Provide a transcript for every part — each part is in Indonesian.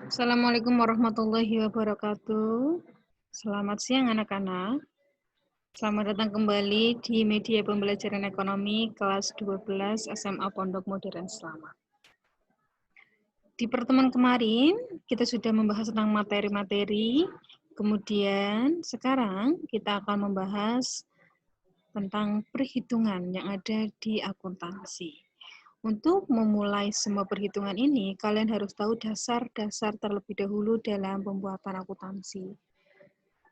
Assalamualaikum warahmatullahi wabarakatuh. Selamat siang anak-anak. Selamat datang kembali di media pembelajaran ekonomi kelas 12 SMA Pondok Modern Selamat. Di pertemuan kemarin, kita sudah membahas tentang materi-materi. Kemudian sekarang kita akan membahas tentang perhitungan yang ada di akuntansi. Untuk memulai semua perhitungan ini, kalian harus tahu dasar-dasar terlebih dahulu dalam pembuatan akuntansi.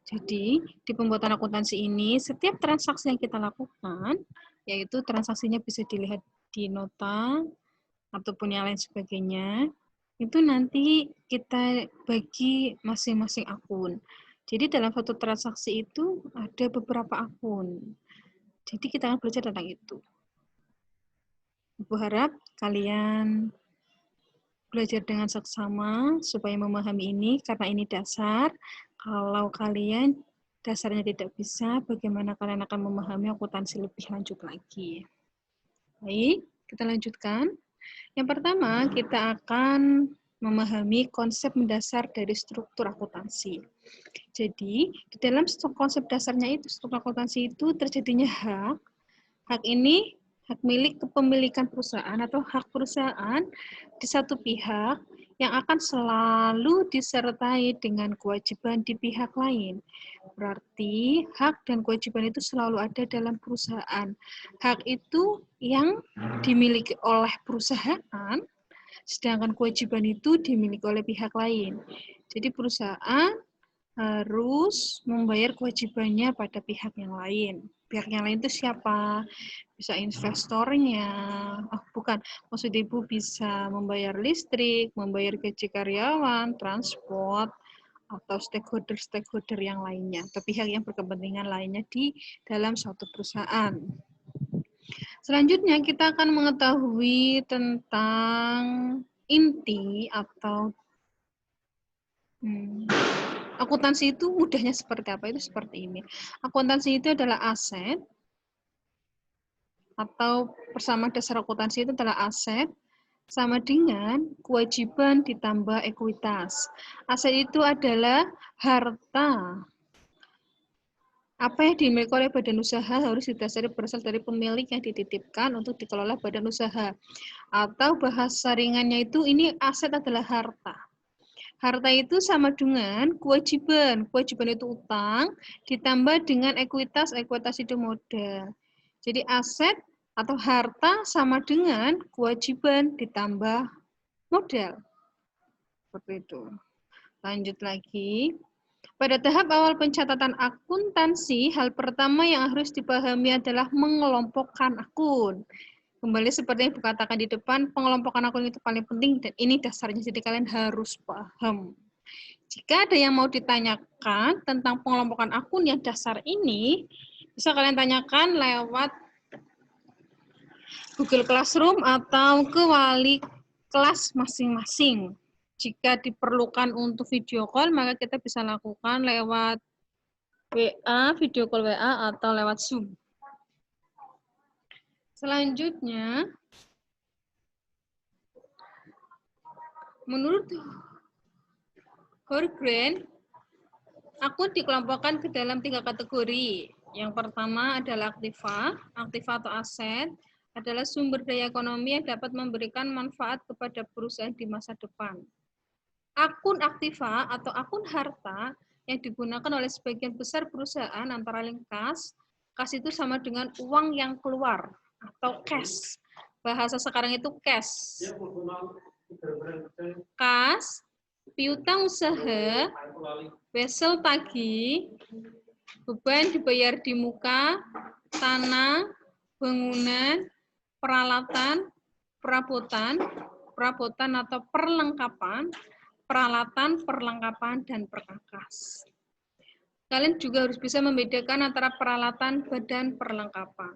Jadi, di pembuatan akuntansi ini, setiap transaksi yang kita lakukan, yaitu transaksinya bisa dilihat di nota, ataupun yang lain sebagainya, itu nanti kita bagi masing-masing akun. Jadi, dalam satu transaksi itu ada beberapa akun. Jadi, kita akan belajar tentang itu. Ibu harap kalian belajar dengan seksama supaya memahami ini, karena ini dasar. Kalau kalian dasarnya tidak bisa, bagaimana kalian akan memahami akuntansi lebih lanjut lagi. Baik, kita lanjutkan. Yang pertama, kita akan memahami konsep mendasar dari struktur akuntansi. Jadi, di dalam konsep dasarnya itu, struktur akuntansi itu terjadinya hak. Hak ini hak milik kepemilikan perusahaan atau hak perusahaan di satu pihak yang akan selalu disertai dengan kewajiban di pihak lain. Berarti hak dan kewajiban itu selalu ada dalam perusahaan. Hak itu yang dimiliki oleh perusahaan, sedangkan kewajiban itu dimiliki oleh pihak lain. Jadi perusahaan harus membayar kewajibannya pada pihak yang lain. Pihak yang lain itu siapa? Bisa investornya, bukan, maksud Ibu bisa membayar listrik, membayar gaji karyawan, transport, atau stakeholder-stakeholder yang lainnya, atau pihak yang berkepentingan lainnya di dalam suatu perusahaan. Selanjutnya kita akan mengetahui tentang inti atau akuntansi itu mudahnya seperti apa? Itu seperti ini. Akuntansi itu adalah aset, atau bersama dasar akuntansi itu adalah aset sama dengan kewajiban ditambah ekuitas. Aset itu adalah harta. Apa yang dimiliki oleh badan usaha harus didasari berasal dari pemilik yang dititipkan untuk dikelola badan usaha. Atau bahasa ringannya itu ini aset adalah harta. Harta itu sama dengan kewajiban. Kewajiban itu utang, ditambah dengan ekuitas. Ekuitas itu modal. Jadi aset atau harta sama dengan kewajiban ditambah modal. Seperti itu. Lanjut lagi. Pada tahap awal pencatatan akuntansi, hal pertama yang harus dipahami adalah mengelompokkan akun. Kembali seperti yang dikatakan di depan, pengelompokan akun itu paling penting dan ini dasarnya, jadi kalian harus paham. Jika ada yang mau ditanyakan tentang pengelompokan akun yang dasar ini, bisa kalian tanyakan lewat Google Classroom atau ke wali kelas masing-masing. Jika diperlukan untuk video call, maka kita bisa lakukan lewat WA, video call WA, atau lewat Zoom. Selanjutnya, menurut Horgren, akun dikelompokkan ke dalam 3 kategori. Yang pertama adalah aktiva. Aktiva atau aset adalah sumber daya ekonomi yang dapat memberikan manfaat kepada perusahaan di masa depan. Akun aktiva atau akun harta yang digunakan oleh sebagian besar perusahaan antara lain kas. Kas itu sama dengan uang yang keluar atau cash. Bahasa sekarang itu cash. Kas, piutang usaha, wesel tagih, beban dibayar di muka, tanah, bangunan, peralatan, perabotan atau perlengkapan, peralatan, perlengkapan, dan perkakas. Kalian juga harus bisa membedakan antara peralatan dan perlengkapan.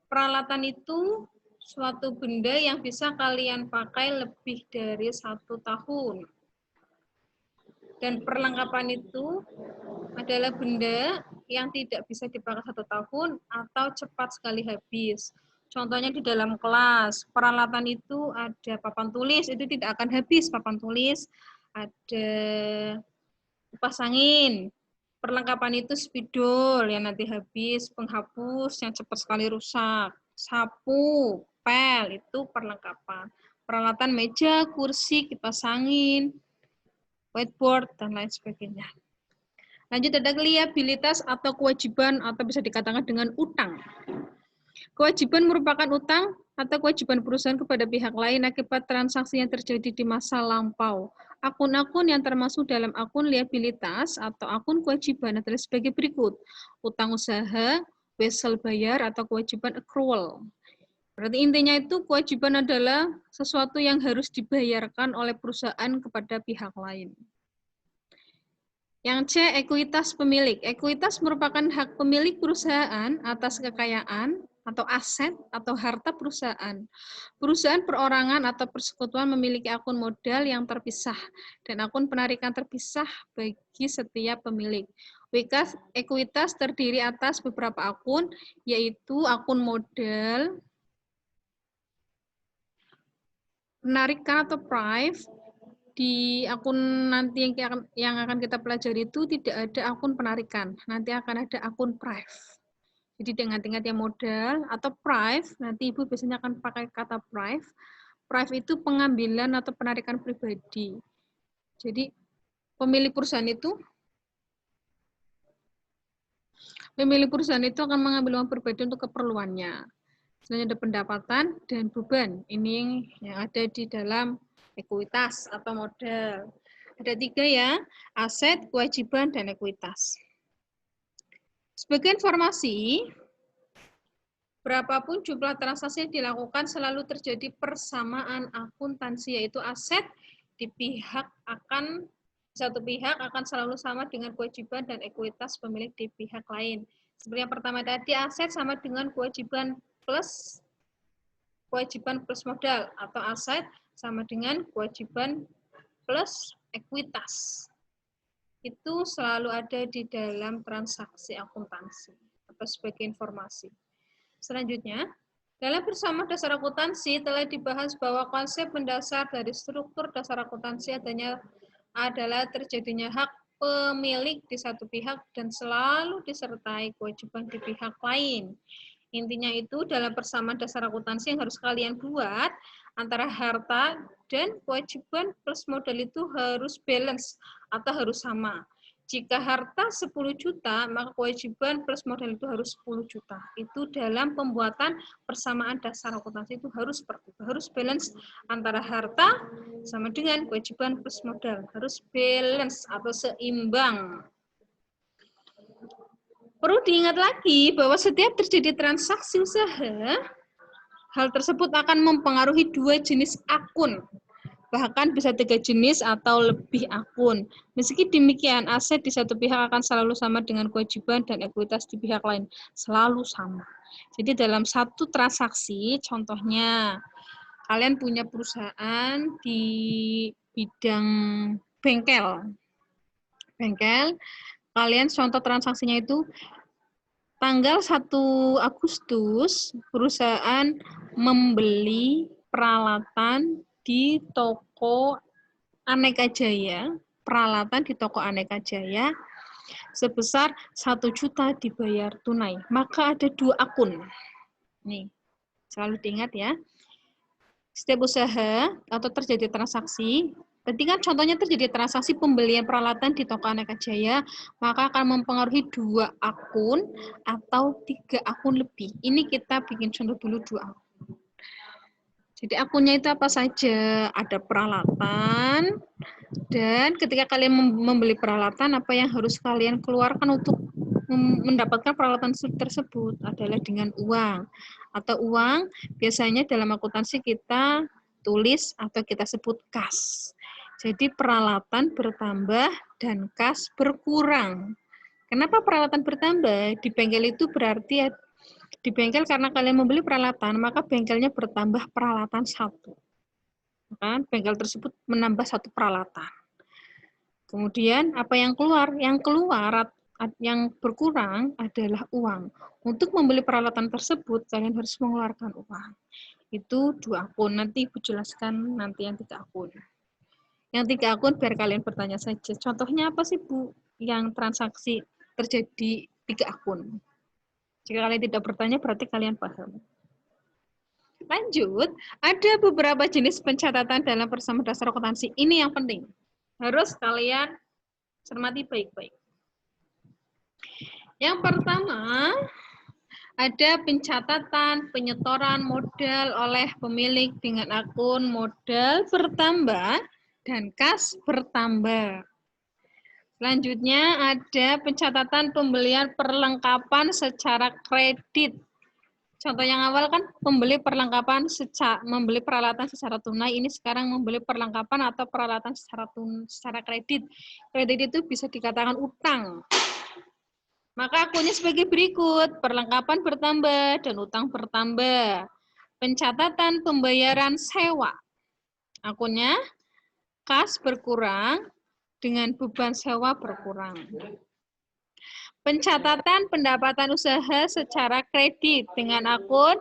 Peralatan itu suatu benda yang bisa kalian pakai lebih dari 1 tahun. Dan perlengkapan itu adalah benda yang tidak bisa dipakai 1 tahun atau cepat sekali habis. Contohnya di dalam kelas, peralatan itu ada papan tulis, itu tidak akan habis papan tulis. ada kipas angin. Perlengkapan itu spidol yang nanti habis, penghapus yang cepat sekali rusak, sapu, pel, itu perlengkapan. Peralatan meja, kursi, kipas angin, whiteboard, dan lain sebagainya. Lanjut ada liabilitas atau kewajiban atau bisa dikatakan dengan utang. Kewajiban merupakan utang atau kewajiban perusahaan kepada pihak lain akibat transaksi yang terjadi di masa lampau. Akun-akun yang termasuk dalam akun liabilitas atau akun kewajiban adalah sebagai berikut. Utang usaha, wesel bayar, atau kewajiban accrual. Berarti intinya itu kewajiban adalah sesuatu yang harus dibayarkan oleh perusahaan kepada pihak lain. Yang C, ekuitas pemilik. Ekuitas merupakan hak pemilik perusahaan atas kekayaan atau aset atau harta perusahaan. Perusahaan perorangan atau persekutuan memiliki akun modal yang terpisah dan akun penarikan terpisah bagi setiap pemilik. Ekuitas terdiri atas beberapa akun, yaitu akun modal, penarikan atau prive. Di akun nanti yang akan kita pelajari itu tidak ada akun penarikan, nanti akan ada akun prive. Jadi dengan tingkat yang modal atau prive, nanti Ibu biasanya akan pakai kata prive. Prive itu pengambilan atau penarikan pribadi. Jadi pemilik perusahaan itu akan mengambil uang pribadi untuk keperluannya. Selanjutnya ada pendapatan dan beban. Ini yang ada di dalam ekuitas atau modal. Ada 3 ya, aset, kewajiban, dan ekuitas. Sebagai informasi, berapapun jumlah transaksi yang dilakukan selalu terjadi persamaan akuntansi, yaitu aset di satu pihak akan selalu sama dengan kewajiban dan ekuitas pemilik di pihak lain. Seperti yang pertama tadi, aset sama dengan kewajiban plus modal, atau aset sama dengan kewajiban plus ekuitas. Itu selalu ada di dalam transaksi akuntansi atau sebagai informasi. Selanjutnya, dalam bersama dasar akuntansi telah dibahas bahwa konsep mendasar dari struktur dasar akuntansi adalah terjadinya hak pemilik di satu pihak dan selalu disertai kewajiban di pihak lain. Intinya itu dalam persamaan dasar akuntansi yang harus kalian buat antara harta dan kewajiban plus modal itu harus balance atau harus sama. Jika harta 10 juta, maka kewajiban plus modal itu harus 10 juta. Itu dalam pembuatan persamaan dasar akuntansi itu harus seperti itu. Harus balance antara harta sama dengan kewajiban plus modal. Harus balance atau seimbang. Perlu diingat lagi bahwa setiap terjadi transaksi usaha, hal tersebut akan mempengaruhi 2 jenis akun. Bahkan bisa 3 jenis atau lebih akun. Meski demikian, aset di satu pihak akan selalu sama dengan kewajiban dan ekuitas di pihak lain. Selalu sama. Jadi dalam satu transaksi, contohnya, kalian punya perusahaan di bidang bengkel. Kalian contoh transaksinya itu tanggal 1 Agustus perusahaan membeli peralatan di toko Aneka Jaya, sebesar 1 juta dibayar tunai. Maka ada 2 akun. Nih, selalu diingat ya. Setiap usaha atau terjadi transaksi, ketika contohnya terjadi transaksi pembelian peralatan di toko Aneka Jaya, maka akan mempengaruhi 2 akun atau 3 akun lebih. Ini kita bikin contoh dulu 2 akun. Jadi akunnya itu apa saja? Ada peralatan, dan ketika kalian membeli peralatan, apa yang harus kalian keluarkan untuk mendapatkan peralatan tersebut adalah dengan uang. Atau uang biasanya dalam akuntansi kita tulis atau kita sebut kas. Jadi peralatan bertambah dan kas berkurang. Kenapa peralatan bertambah? Di bengkel itu berarti di bengkel karena kalian membeli peralatan, maka bengkelnya bertambah peralatan 1. Kan? Bengkel tersebut menambah 1 peralatan. Kemudian apa yang keluar? Yang berkurang adalah uang. Untuk membeli peralatan tersebut, kalian harus mengeluarkan uang. Itu 2 akun. Nanti Ibu jelaskan nanti yang 3 akun. Yang 3 akun biar kalian bertanya saja. Contohnya apa sih, Bu? Yang transaksi terjadi 3 akun. Jika kalian tidak bertanya, berarti kalian paham. Lanjut, ada beberapa jenis pencatatan dalam persamaan dasar akuntansi. Ini yang penting. Harus kalian cermati baik-baik. Yang pertama, ada pencatatan penyetoran modal oleh pemilik dengan akun modal bertambah dan kas bertambah. Selanjutnya ada pencatatan pembelian perlengkapan secara kredit. Contoh yang awal kan membeli perlengkapan membeli peralatan secara tunai, ini sekarang membeli perlengkapan atau peralatan secara kredit. Kredit itu bisa dikatakan utang. Maka akunnya sebagai berikut, perlengkapan bertambah dan utang bertambah. Pencatatan pembayaran sewa. Akunnya kas berkurang dengan beban sewa berkurang. Pencatatan pendapatan usaha secara kredit dengan akun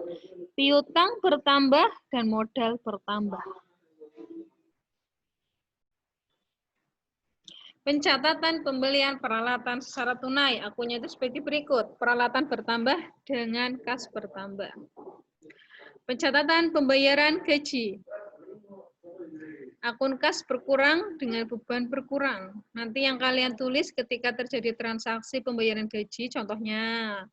piutang bertambah dan modal bertambah. Pencatatan pembelian peralatan secara tunai, akunnya itu sebagai berikut. Peralatan bertambah dengan kas bertambah. Pencatatan pembayaran gaji. Akun kas berkurang dengan beban berkurang. Nanti yang kalian tulis ketika terjadi transaksi pembayaran gaji, contohnya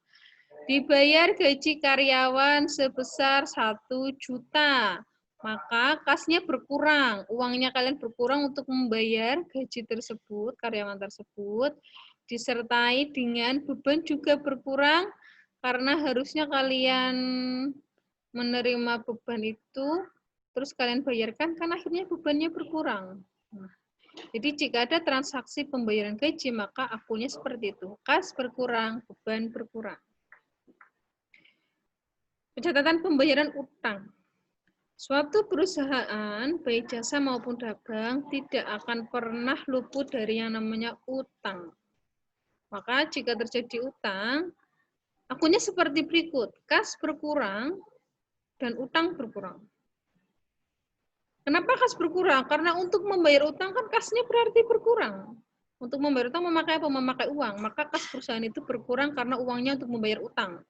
dibayar gaji karyawan sebesar 1 juta, maka kasnya berkurang. Uangnya kalian berkurang untuk membayar gaji tersebut, karyawan tersebut, disertai dengan beban juga berkurang, karena harusnya kalian menerima beban itu, terus kalian bayarkan, kan akhirnya bebannya berkurang. Nah, jadi jika ada transaksi pembayaran gaji, maka akunnya seperti itu. Kas berkurang, beban berkurang. Pencatatan pembayaran utang. Suatu perusahaan, baik jasa maupun dagang, tidak akan pernah luput dari yang namanya utang. Maka jika terjadi utang, akunnya seperti berikut. Kas berkurang dan utang berkurang. Kenapa kas berkurang? Karena untuk membayar utang kan kasnya berarti berkurang. Untuk membayar utang memakai apa? Memakai uang. Maka kas perusahaan itu berkurang karena uangnya untuk membayar utang.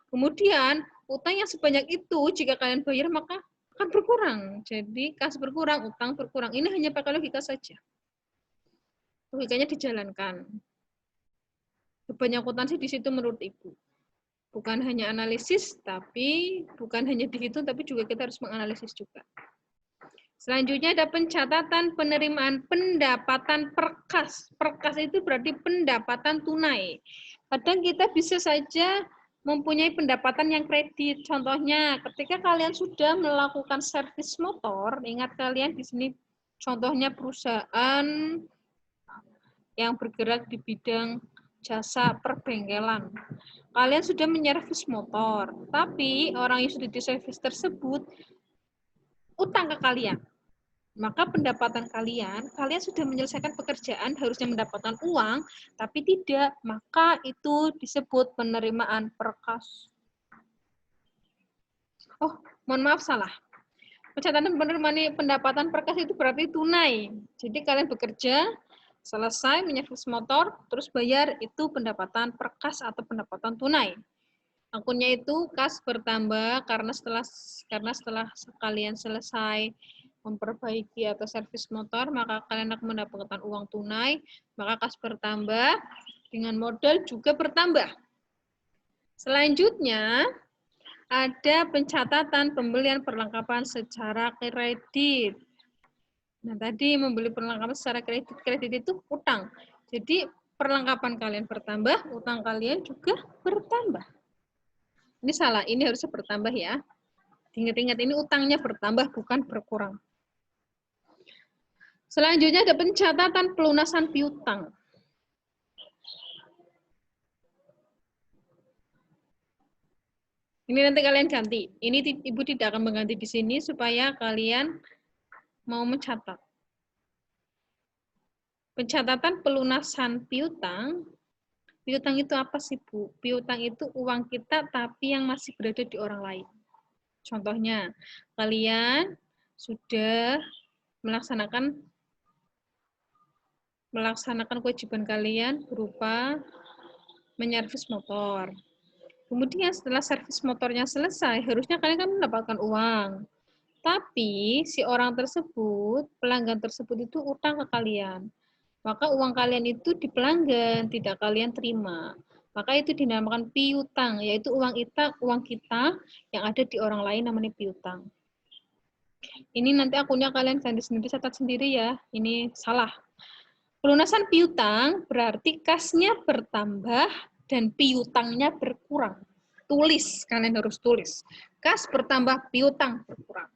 Kemudian, utang yang sebanyak itu, jika kalian bayar, maka akan berkurang. Jadi, kas berkurang, utang berkurang. Ini hanya pakai logika saja. Logikanya dijalankan. Banyak akuntansi di situ menurut Ibu. Bukan hanya analisis, tapi bukan hanya dihitung, tapi juga kita harus menganalisis juga. Selanjutnya ada pencatatan penerimaan pendapatan perkas. Perkas itu berarti pendapatan tunai. Kadang kita bisa saja mempunyai pendapatan yang kredit. Contohnya, ketika kalian sudah melakukan servis motor, ingat kalian di sini contohnya perusahaan yang bergerak di bidang jasa perbengkelan. Kalian sudah menyervis motor, tapi orang yang sudah diservis tersebut utang ke kalian. Maka pendapatan kalian sudah menyelesaikan pekerjaan, harusnya mendapatkan uang, tapi tidak, maka itu disebut penerimaan perkas. Oh, mohon maaf salah. Pencatatan penerimaan pendapatan perkas itu berarti tunai. Jadi kalian bekerja, selesai menyervis motor, terus bayar, itu pendapatan perkas atau pendapatan tunai. Akunnya itu kas bertambah karena setelah kalian selesai memperbaiki atau servis motor, maka kalian akan mendapatkan uang tunai, maka kas bertambah, dengan modal juga bertambah. Selanjutnya, ada pencatatan pembelian perlengkapan secara kredit. Nah, tadi membeli perlengkapan secara kredit itu utang. Jadi, perlengkapan kalian bertambah, utang kalian juga bertambah. Ini salah, ini harusnya bertambah ya. Ingat-ingat, ini utangnya bertambah, bukan berkurang. Selanjutnya ada pencatatan pelunasan piutang. Ini nanti kalian ganti. Ini Ibu tidak akan mengganti di sini supaya kalian mau mencatat. Pencatatan pelunasan piutang. Piutang itu apa sih, Bu? Piutang itu uang kita tapi yang masih berada di orang lain. Contohnya, kalian sudah melaksanakan melaksanakan kewajiban kalian berupa menyervis motor. Kemudian setelah servis motornya selesai, harusnya kalian kan mendapatkan uang. Tapi si orang tersebut, pelanggan tersebut itu utang ke kalian. Maka uang kalian itu di pelanggan, tidak kalian terima. Maka itu dinamakan piutang, yaitu uang kita yang ada di orang lain namanya piutang. Ini nanti akunnya kalian ganti sendiri, catat sendiri ya. Ini salah. Pelunasan piutang berarti kasnya bertambah dan piutangnya berkurang. Tulis, kalian harus tulis. Kas bertambah, piutang berkurang.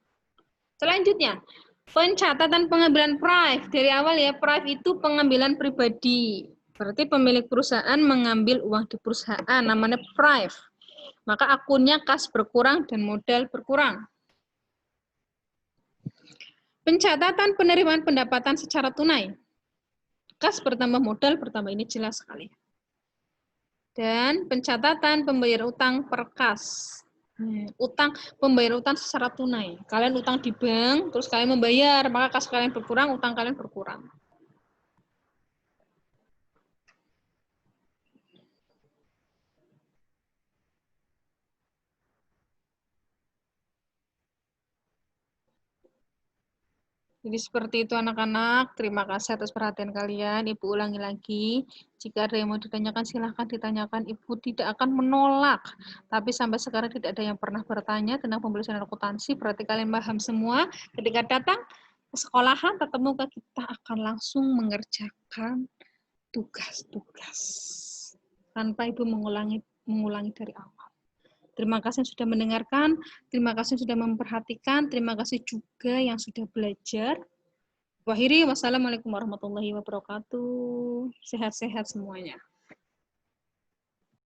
Selanjutnya, pencatatan pengambilan prive. Dari awal ya, prive itu pengambilan pribadi. Berarti pemilik perusahaan mengambil uang di perusahaan, namanya prive. Maka akunnya kas berkurang dan modal berkurang. Pencatatan penerimaan pendapatan secara tunai. Kas bertambah, modal bertambah, ini jelas sekali. Dan pencatatan pembayar utang per kas. Pembayar utang secara tunai. Kalian utang di bank, terus kalian membayar, maka kas kalian berkurang, utang kalian berkurang. Jadi seperti itu anak-anak, terima kasih atas perhatian kalian. Ibu ulangi lagi, jika ada yang mau ditanyakan silahkan ditanyakan, Ibu tidak akan menolak. Tapi sampai sekarang tidak ada yang pernah bertanya tentang pembelajaran akuntansi, berarti kalian paham semua. Ketika datang ke sekolahan, tatap muka, kita akan langsung mengerjakan tugas-tugas. Tanpa Ibu mengulangi dari awal. Terima kasih yang sudah mendengarkan, terima kasih yang sudah memperhatikan, terima kasih juga yang sudah belajar. Wassalamualaikum warahmatullahi wabarakatuh. Sehat-sehat semuanya.